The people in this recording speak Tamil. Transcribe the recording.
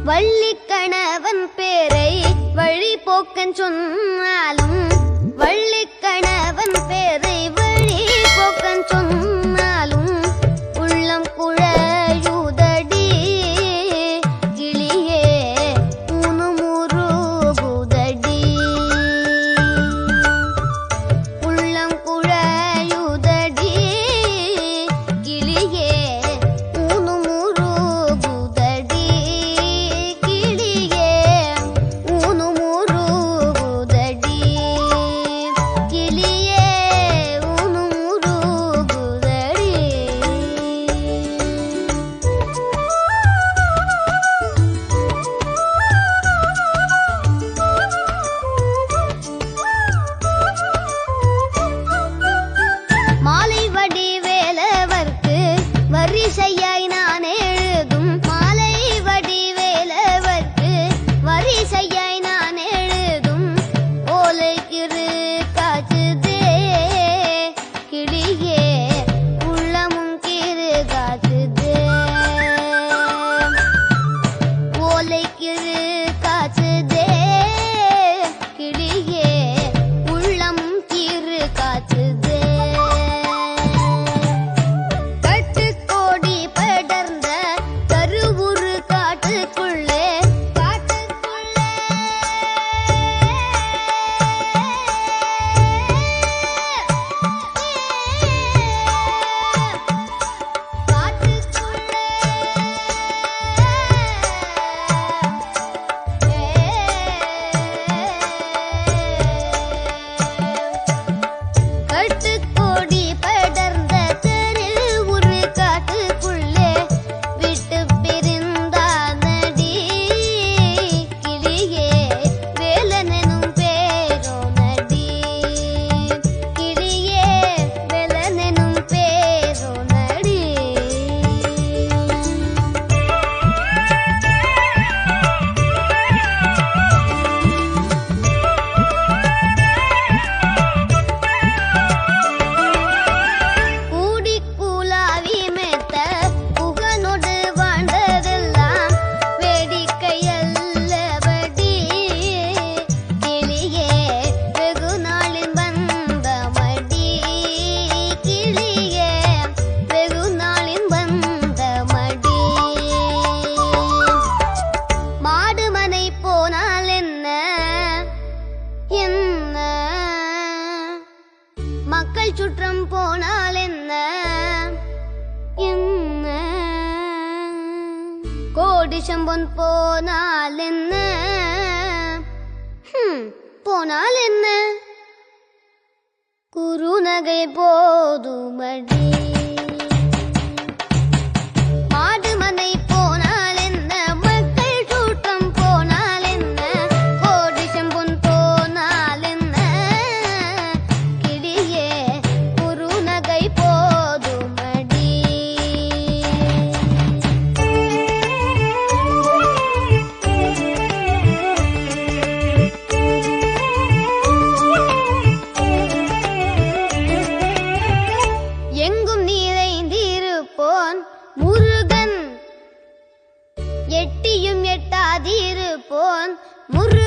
வள்ளிக்கணவன் பேரை வழி போக்கன் சொன்னாலும் வள்ளிக்கணவன் பேரை வழி போக்கன் சொன்னாலும் உள்ளம் குழையுதடி கிளியே ஊனுமுருகுதடி உள்ளம் குழையுதடி கிளியே ஊனுமுருகுதடி கிளியே ஊனுமுருகுதடி கிளியே ஊனுமுருகுதடி. மாலை வடிவேலவர்க்கு வரிசையாய் நான் எழுதும் மாலை வடிவேலவர்க்கு வரிசையாய் நான் எழுதும் ஓலைக்கிரு காச்சுதே கிளியே உள்ளமும் கிரு காச்சுதே ஓலைக்கிரு காச்சுதே கிளியே உள்ளமும் கிரு காச்சுதே. கட்டுக்கோடி படர்ந்த கருவுரு காட்டுக்குள்ளே கட்டுக்கோடி படர்ந்த கருவுரு காட்டுக்குள்ளே விட்டு பிரிந்தானடி கிளியே வேலனெனும் பேரோனடி கிளியே வேலனெனும் பேரோனடி. கூடி கூலாவி மேத்த புகனோடு வாழ்ந்ததெல்லாம் வேடிக்கையல்லபடி கிளியே வெகு நாளின் வந்த மடி கிளியே வெகு நாளின் வந்த மடி. மாடுமனை போனால் என்ன என்ன மக்கள் சுற்றம் போனால் என்ன என்ன கோடி சம்பொன் போனால் என்ன போனால் என்ன குறுநகை போதுமடி. மாடுமனை போனால் என்ன மக்கள் சுற்றம் போனால் என்ன கோடி சம்பொன் போனால் என்ன கிளியே குறுநகை போதுமடி. எங்கும் நிறைந்திருப்போன் முருகன் எட்டியும் எட்டாதிருப்போன் முருகன்